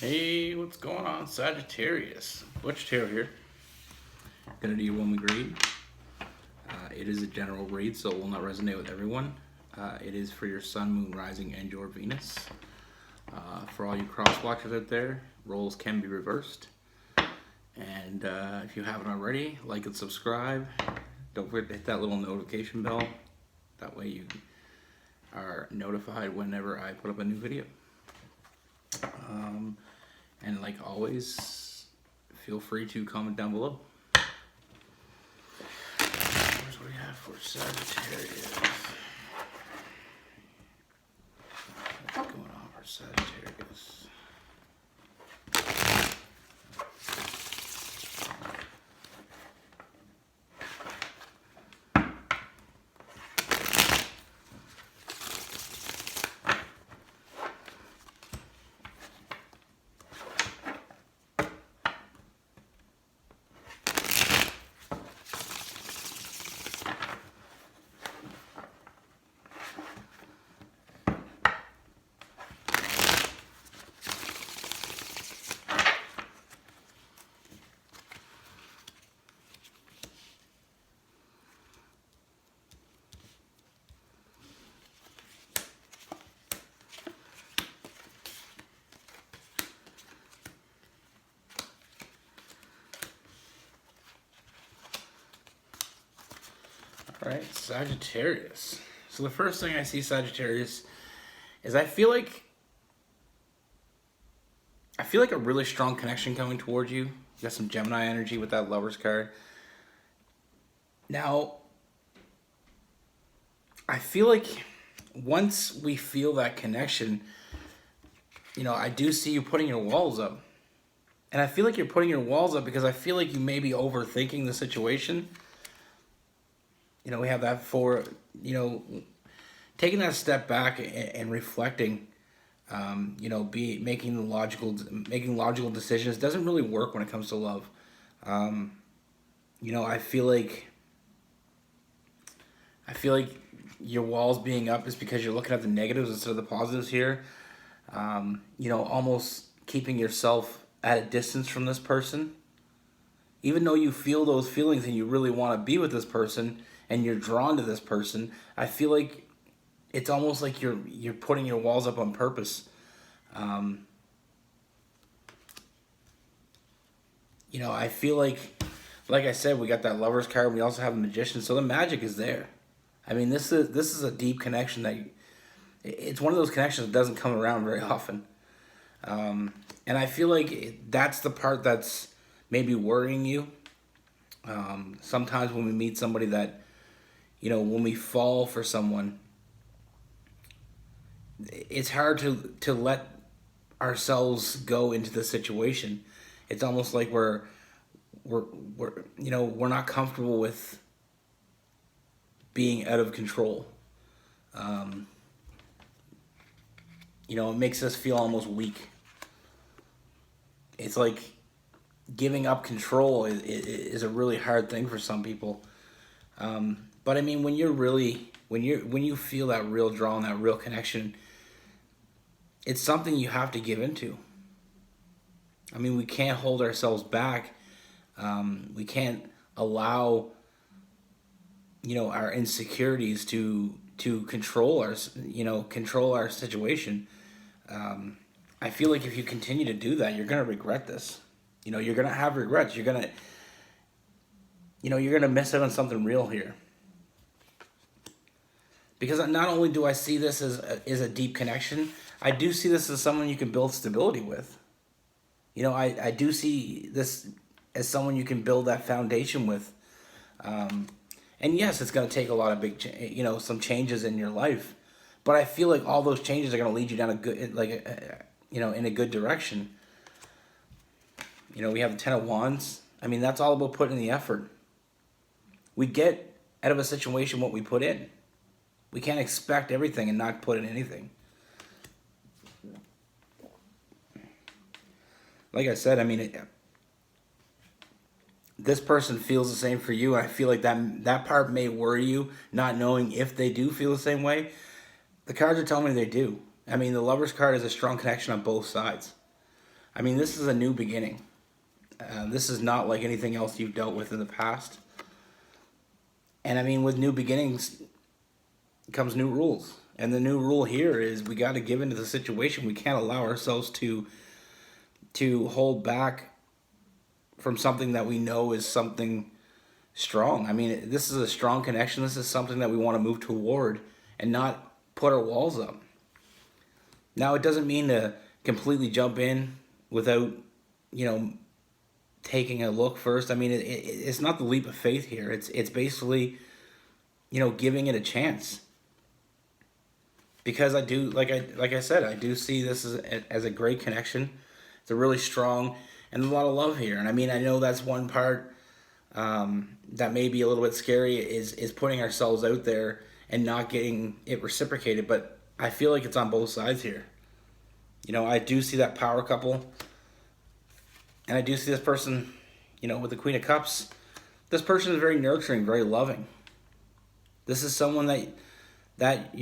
Hey, what's going on, Sagittarius? Butch Tail here. Gonna do your one week read. It is a general read, so it will not resonate with everyone. It is for your Sun, Moon, Rising, and your Venus. For all you cross watchers out there, roles can be reversed. And if you haven't already, like and subscribe. Don't forget to hit that little notification bell. That way you are notified whenever I put up a new video. And like always, feel free to comment down below. Here's what we have for Sagittarius. What's going on for Sagittarius? All right, Sagittarius. So the first thing I see, Sagittarius, is I feel like a really strong connection coming towards you. You got some Gemini energy with that Lover's card. Now, I feel like once we feel that connection, I do see you putting your walls up. And I feel like you're putting your walls up because I feel like you may be overthinking the situation. We have that for, taking that step back and reflecting, making logical decisions doesn't really work when it comes to love. I feel like your walls being up is because you're looking at the negatives instead of the positives here. Almost keeping yourself at a distance from this person. Even though you feel those feelings and you really want to be with this person and you're drawn to this person, I feel like it's almost like you're putting your walls up on purpose. I feel like I said, we got that Lover's card. We also have a Magician, so the magic is there. I mean, this is a deep connection that it's one of those connections that doesn't come around very often. And I feel like that's the part that's maybe worrying you. Sometimes when we meet somebody that, when we fall for someone, it's hard to let ourselves go into the situation. It's almost like we're not comfortable with being out of control. It makes us feel almost weak. It's like giving up control is a really hard thing for some people. But I mean, when you feel that real draw and that real connection, it's something you have to give into. I mean, we can't hold ourselves back. We can't allow, our insecurities to control our situation. I feel like if you continue to do that, you're gonna regret this. You're gonna have regrets. You're gonna miss out on something real here. Because not only do I see this as a deep connection, I do see this as someone you can build stability with. I do see this as someone you can build that foundation with. And yes, it's going to take a lot of some changes in your life. But I feel like all those changes are going to lead you down in a good direction. We have the 10 of Wands. I mean, that's all about putting in the effort. We get out of a situation what we put in. We can't expect everything and not put in anything. Like I said, I mean, this person feels the same for you. I feel like that part may worry you, not knowing if they do feel the same way. The cards are telling me they do. I mean, the Lover's card is a strong connection on both sides. I mean, this is a new beginning. This is not like anything else you've dealt with in the past. And I mean, with new beginnings comes new rules. And the new rule here is we got to give into the situation. We can't allow ourselves to hold back from something that we know is something strong. I mean, this is a strong connection. This is something that we want to move toward and not put our walls up. Now, it doesn't mean to completely jump in without, taking a look first. I mean, it's not the leap of faith here. It's basically, giving it a chance. Because I do, like I said, I do see this as a great connection. It's a really strong and a lot of love here. And I mean, I know that's one part that may be a little bit scary is putting ourselves out there and not getting it reciprocated. But I feel like it's on both sides here. I do see that power couple. And I do see this person, with the Queen of Cups. This person is very nurturing, very loving. This is someone that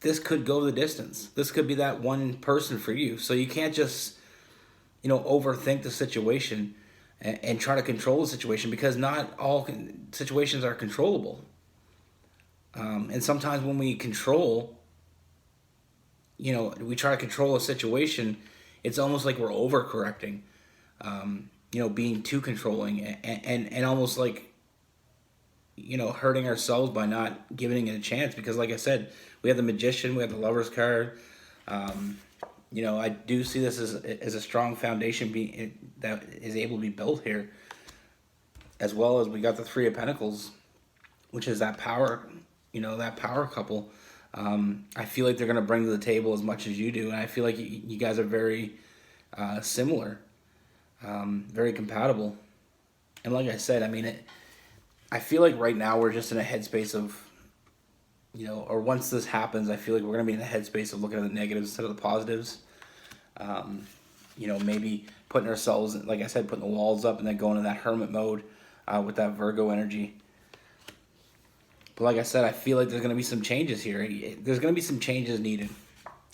this could go the distance. This could be that one person for you. So you can't just, overthink the situation and try to control the situation, because not all situations are controllable. And sometimes when we control, we try to control a situation, it's almost like we're overcorrecting, being too controlling and almost like, hurting ourselves by not giving it a chance. Because like I said, we have the Magician, we have the Lover's card. I do see this as a strong foundation that is able to be built here, as well as we got the Three of Pentacles, which is that power, that power couple. I feel like they're going to bring to the table as much as you do, and I feel like you guys are very similar, very compatible. And like I said, I mean, I feel like right now we're just in a headspace of, or once this happens, I feel like we're going to be in a headspace of looking at the negatives instead of the positives. Maybe putting ourselves, like I said, putting the walls up and then going in that hermit mode with that Virgo energy. But like I said, I feel like there's going to be some changes here. There's going to be some changes needed,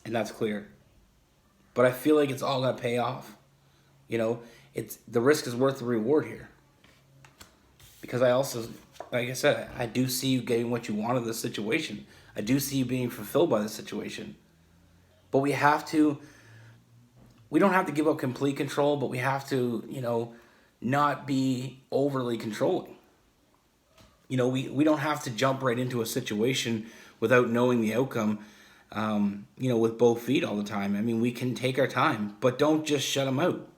and that's clear. But I feel like it's all going to pay off. It's the risk is worth the reward here. Because I also, like I said, I do see you getting what you want of this situation. I do see you being fulfilled by this situation. But we don't have to give up complete control, but we have to, not be overly controlling. We don't have to jump right into a situation without knowing the outcome, with both feet all the time. I mean, we can take our time, but don't just shut them out.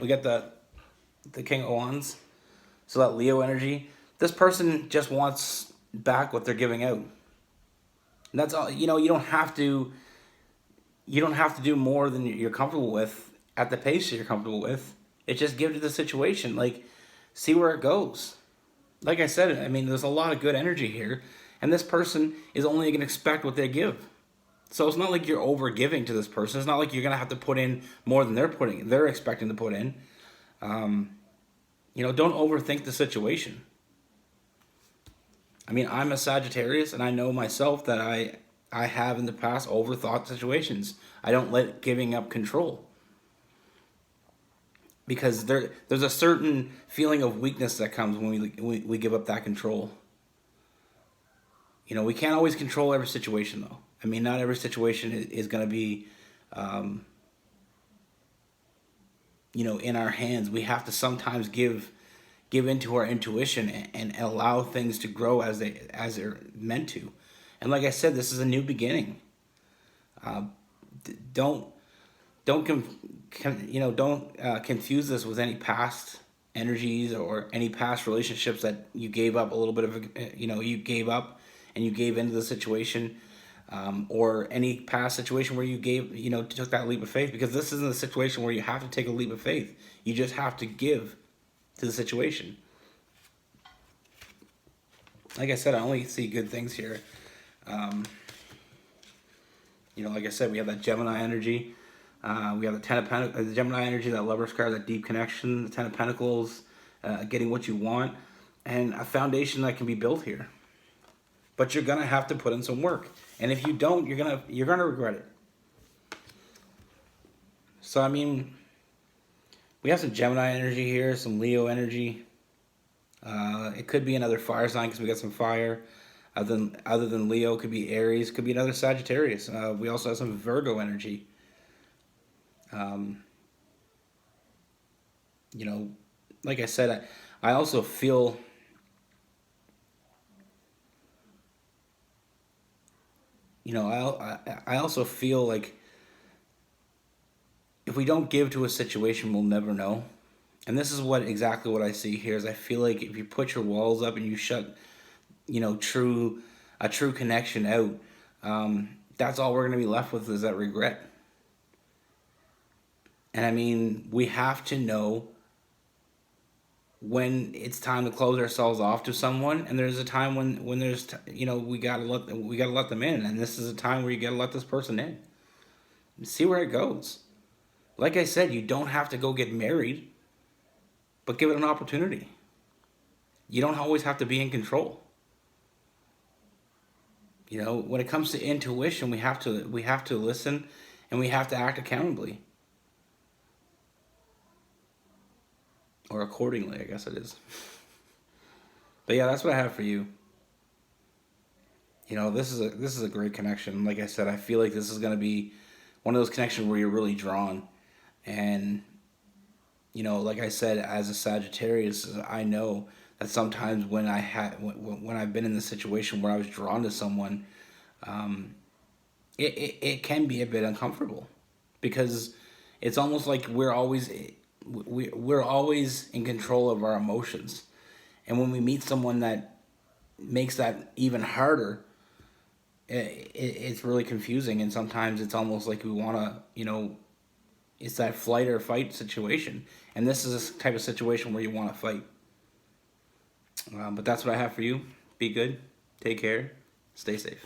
We got the King of Wands, so that Leo energy. This person just wants back what they're giving out. And that's all. You don't have to do more than you're comfortable with at the pace that you're comfortable with. It's just give to the situation. Like, see where it goes. Like I said, I mean, there's a lot of good energy here, and this person is only going to expect what they give. So it's not like you're over giving to this person. It's not like you're going to have to put in more than they're expecting to put in. Don't overthink the situation. I mean, I'm a Sagittarius, and I know myself that I have in the past overthought situations. I don't let giving up control. Because there's a certain feeling of weakness that comes when we give up that control. We can't always control every situation, though. I mean, not every situation is going to be, in our hands. We have to sometimes give into our intuition and allow things to grow as they're meant to. And like I said, this is a new beginning. Don't confuse this with any past energies or any past relationships that you gave up a little bit of, you gave up and you gave into the situation, or any past situation where you took that leap of faith, because this isn't a situation where you have to take a leap of faith. You just have to give to the situation. Like I said, I only see good things here. Like I said, we have that Gemini energy. We have the Ten of Pentacles, the Gemini energy, that Lover's card, that deep connection, the Ten of Pentacles, getting what you want, and a foundation that can be built here. but you're gonna have to put in some work. And if you don't, you're gonna regret it. So I mean, we have some Gemini energy here, some Leo energy. It could be another fire sign because we got some fire. Other than Leo, could be Aries, could be another Sagittarius. We also have some Virgo energy. Um, you know, like I said, I also feel, I also feel like if we don't give to a situation, we'll never know. And this is exactly what I see here is I feel like if you put your walls up and you shut, a true connection out, that's all we're going to be left with is that regret. And I mean, we have to know when it's time to close ourselves off to someone, and there's a time when we gotta let them in, and this is a time where you gotta let this person in. See where it goes. Like I said, you don't have to go get married, but give it an opportunity. You don't always have to be in control. When it comes to intuition, we have to listen, and we have to act accountably or accordingly, I guess it is. But yeah, that's what I have for you. This is a great connection. Like I said, I feel like this is gonna be one of those connections where you're really drawn, and like I said, as a Sagittarius, I know that sometimes when I've been in the situation where I was drawn to someone, it can be a bit uncomfortable because it's almost like we're always in control of our emotions, and when we meet someone that makes that even harder, it's really confusing, and sometimes it's almost like we want to, it's that flight or fight situation, and this is a type of situation where you want to fight. But that's what I have for you. Be good, take care, stay safe.